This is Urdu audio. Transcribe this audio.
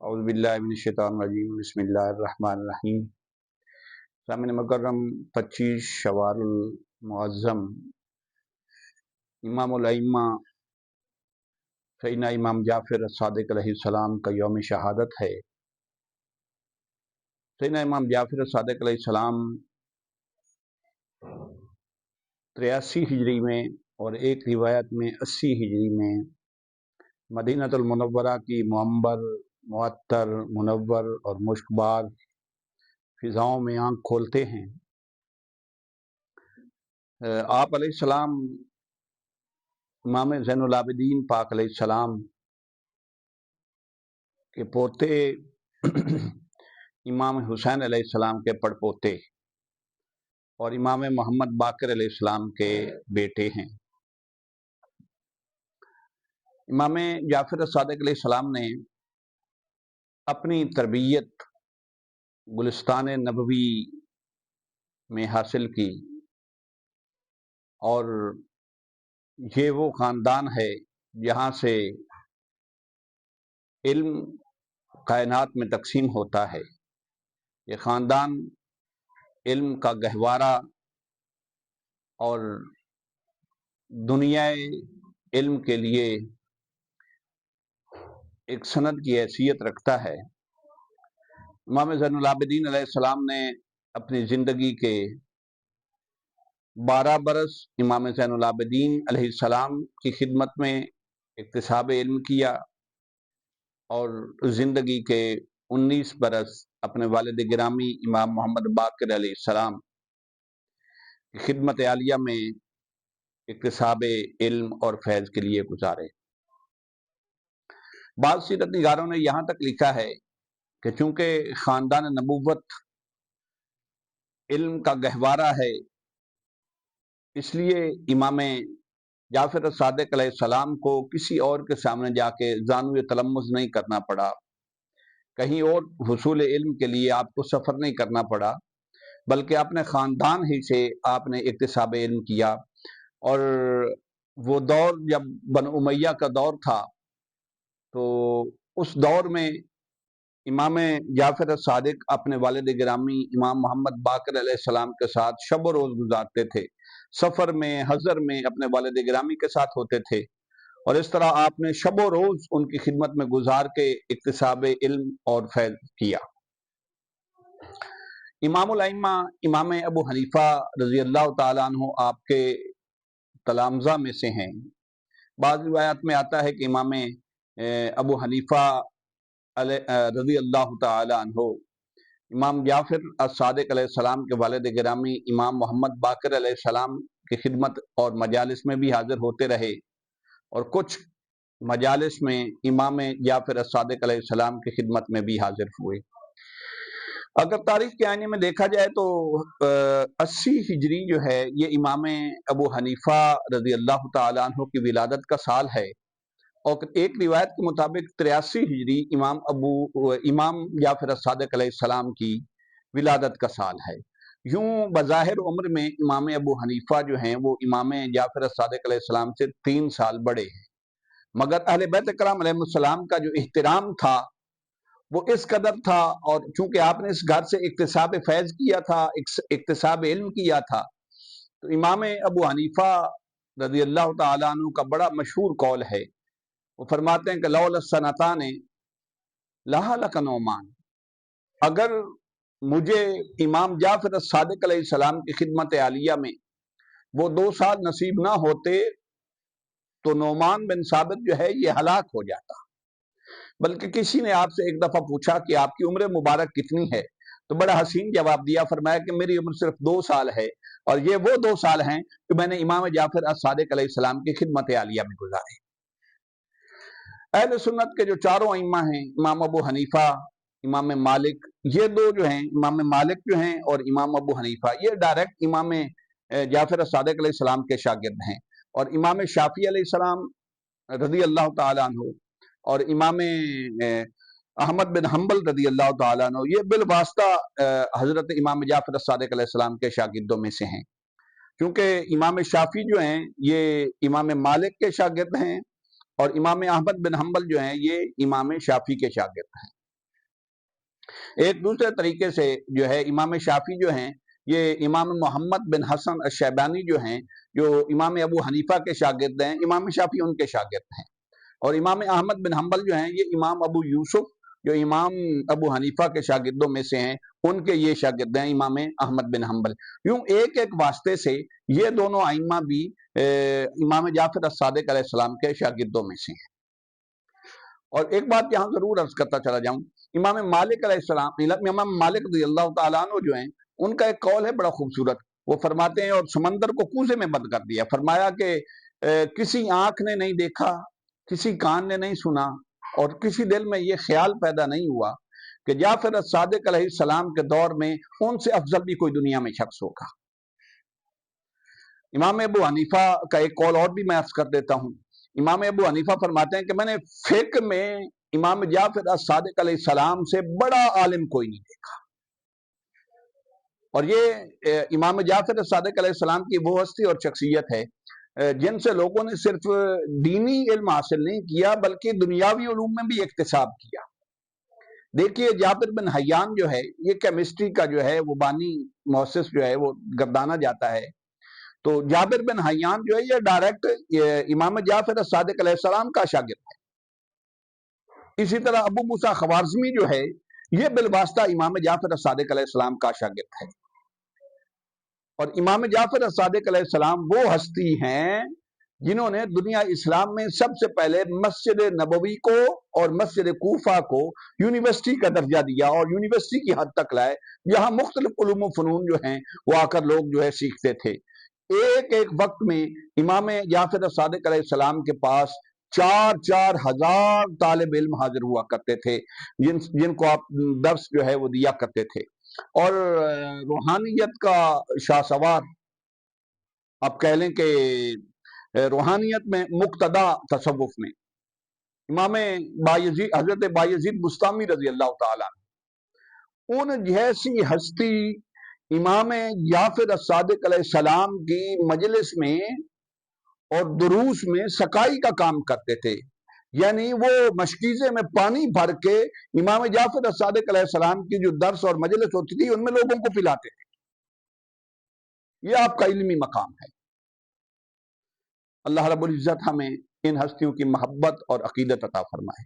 اعوذ باللہ من الشیطان الرجیم بسم اللہ الرحمن الرحیم۔ سامعین مکرم، 25 شوال المعظم امام الائمہ سیدنا امام جعفر الصادق علیہ السلام کا یوم شہادت ہے۔ سیدنا امام جعفر الصادق علیہ السلام 83 ہجری میں اور ایک روایت میں 80 ہجری میں مدینہ المنورہ کی معمر، معطر، منور اور مشکبار فضاؤں میں آنکھ کھولتے ہیں۔ آپ علیہ السلام امام زین العابدین پاک علیہ السلام کے پوتے امام حسین علیہ السلام کے پڑ پوتے اور امام محمد باقر علیہ السلام کے بیٹے ہیں۔ امام جعفر الصادق علیہ السلام نے اپنی تربیت گلستان نبوی میں حاصل کی، اور یہ وہ خاندان ہے جہاں سے علم کائنات میں تقسیم ہوتا ہے۔ یہ خاندان علم کا گہوارہ اور دنیا علم کے لیے ایک سند کی حیثیت رکھتا ہے۔ امام زین العابدین علیہ السلام نے اپنی زندگی کے 12 برس امام زین العابدین علیہ السلام کی خدمت میں اکتساب علم کیا، اور زندگی کے 19 برس اپنے والد گرامی امام محمد باقر علیہ السلام کی خدمت عالیہ میں اکتساب علم اور فیض کے لیے گزارے۔ بعض سیرت نگاروں نے یہاں تک لکھا ہے کہ چونکہ خاندان نبوت علم کا گہوارہ ہے، اس لیے امام جعفر الصادق علیہ السلام کو کسی اور کے سامنے جا کے زانوِ تلمذ نہیں کرنا پڑا، کہیں اور حصول علم کے لیے آپ کو سفر نہیں کرنا پڑا، بلکہ اپنے خاندان ہی سے آپ نے اکتساب علم کیا۔ اور وہ دور جب بنو امیہ کا دور تھا، تو اس دور میں امام جعفر الصادق اپنے والد گرامی امام محمد باقر علیہ السلام کے ساتھ شب و روز گزارتے تھے، سفر میں، حضر میں اپنے والد گرامی کے ساتھ ہوتے تھے، اور اس طرح آپ نے شب و روز ان کی خدمت میں گزار کے اکتساب علم اور فیض کیا۔ امام الائمہ امام ابو حنیفہ رضی اللہ تعالیٰ عنہ آپ کے تلامذہ میں سے ہیں۔ بعض روایات میں آتا ہے کہ امام ابو حنیفہ رضی اللہ تعالیٰ عنہ امام جعفر الصادق علیہ السلام کے والد گرامی امام محمد باقر علیہ السلام کی خدمت اور مجالس میں بھی حاضر ہوتے رہے، اور کچھ مجالس میں امام جعفر الصادق علیہ السلام کی خدمت میں بھی حاضر ہوئے۔ اگر تاریخ کے آئینے میں دیکھا جائے تو 80 ہجری جو ہے یہ امام ابو حنیفہ رضی اللہ تعالیٰ عنہ کی ولادت کا سال ہے، اور ایک روایت کے مطابق 83 ہجری امام جعفر الصادق علیہ السلام کی ولادت کا سال ہے۔ یوں بظاہر عمر میں امام ابو حنیفہ جو ہیں وہ امام جعفر الصادق علیہ السلام سے 3 سال بڑے ہیں، مگر اہل بیت کرام علیہ السلام کا جو احترام تھا وہ اس قدر تھا، اور چونکہ آپ نے اس گھر سے اکتساب فیض کیا تھا، اکتساب علم کیا تھا، تو امام ابو حنیفہ رضی اللہ تعالیٰ عنہ کا بڑا مشہور قول ہے۔ وہ فرماتے ہیں کہ لولا السنتان لہلک نعمان، اگر مجھے امام جعفر الصادق علیہ السلام کی خدمت عالیہ میں وہ 2 سال نصیب نہ ہوتے تو نعمان بن ثابت جو ہے یہ ہلاک ہو جاتا۔ بلکہ کسی نے آپ سے ایک دفعہ پوچھا کہ آپ کی عمر مبارک کتنی ہے، تو بڑا حسین جواب دیا، فرمایا کہ میری عمر صرف 2 سال ہے، اور یہ وہ 2 سال ہیں کہ میں نے امام جعفر الصادق علیہ السلام کی خدمت عالیہ میں گزارے۔ اہل سنت کے جو 4 ائمہ ہیں، امام ابو حنیفہ، امام مالک، یہ 2 جو ہیں، امام مالک جو ہیں اور امام ابو حنیفہ، یہ ڈائریکٹ امام جعفر الصادق علیہ السلام کے شاگرد ہیں، اور امام شافعی علیہ السلام رضی اللہ تعالیٰ عنہ اور امام احمد بن حنبل رضی اللہ تعالیٰ عنہ یہ بالواسطہ حضرت امام جعفر الصادق علیہ السلام کے شاگردوں میں سے ہیں، کیونکہ امام شافعی جو ہیں یہ امام مالک کے شاگرد ہیں، اور امام احمد بن حنبل جو ہیں یہ امام شافعی کے شاگرد ہیں۔ ایک دوسرے طریقے سے جو ہے امام شافعی جو ہیں یہ امام محمد بن حسن الشیبانی جو ہیں، جو امام ابو حنیفہ کے شاگرد ہیں، امام شافعی ان کے شاگرد ہیں، اور امام احمد بن حنبل جو ہیں یہ امام ابو یوسف جو امام ابو حنیفہ کے شاگردوں میں سے ہیں، ان کے یہ شاگرد ہیں امام احمد بن حنبل۔ یوں ایک ایک واسطے سے یہ دونوں ائمہ بھی امام جعفر الصادق علیہ السلام کے شاگردوں میں سے ہیں۔ اور ایک بات یہاں ضرور عرض کرتا چلا جاؤں، امام مالک علیہ السلام، امام مالک رضی اللہ تعالیٰ عنہ جو ہیں، ان کا ایک قول ہے بڑا خوبصورت، وہ فرماتے ہیں اور سمندر کو کوزے میں بند کر دیا، فرمایا کہ کسی آنکھ نے نہیں دیکھا، کسی کان نے نہیں سنا، اور کسی دل میں یہ خیال پیدا نہیں ہوا کہ جعفر الصادق علیہ السلام کے دور میں ان سے افضل بھی کوئی دنیا میں شخص ہوگا۔ امام ابو حنیفہ کا ایک قول اور بھی میں عرض کر دیتا ہوں، امام ابو حنیفہ فرماتے ہیں کہ میں نے فقہ میں امام جعفر الصادق علیہ السلام سے بڑا عالم کوئی نہیں دیکھا۔ اور یہ امام جعفر الصادق علیہ السلام کی وہ ہستی اور شخصیت ہے جن سے لوگوں نے صرف دینی علم حاصل نہیں کیا بلکہ دنیاوی علوم میں بھی اکتساب کیا۔ دیکھیے جابر بن حیان جو ہے یہ کیمسٹری کا جو ہے وہ بانی مؤسس جو ہے وہ گردانا جاتا ہے، تو جابر بن حیان جو ہے یہ ڈائریکٹ امام جعفر الصادق علیہ السلام کا شاگرد ہے۔ اسی طرح ابو موسیٰ خوارزمی جو ہے یہ بالواسطہ امام جعفر الصادق علیہ السلام کا شاگرد ہے۔ اور امام جعفر الصادق علیہ السلام وہ ہستی ہیں جنہوں نے دنیا اسلام میں سب سے پہلے مسجد نبوی کو اور مسجد کوفہ کو یونیورسٹی کا درجہ دیا اور یونیورسٹی کی حد تک لائے، جہاں مختلف علوم و فنون جو ہیں وہ آ کر لوگ جو ہے سیکھتے تھے۔ ایک ایک وقت میں امام جعفر الصادق علیہ السلام کے پاس 4,000 طالب علم حاضر ہوا کرتے تھے جن کو آپ درس جو ہے وہ دیا کرتے تھے۔ اور روحانیت کا شاہ سوار آپ کہہ لیں کہ روحانیت میں مقتدا تصوف میں امام بایزید، حضرت بایزید بستامی رضی اللہ تعالیٰ ان جیسی ہستی امام جعفر الصادق علیہ السلام کی مجلس میں اور دروس میں سقائی کا کام کرتے تھے، یعنی وہ مشکیزے میں پانی بھر کے امام جعفر الصادق علیہ السلام کی جو درس اور مجلس ہوتی تھی ان میں لوگوں کو پلاتے تھے۔ یہ آپ کا علمی مقام ہے۔ اللہ رب العزت ہمیں ان ہستیوں کی محبت اور عقیدت عطا فرمائے۔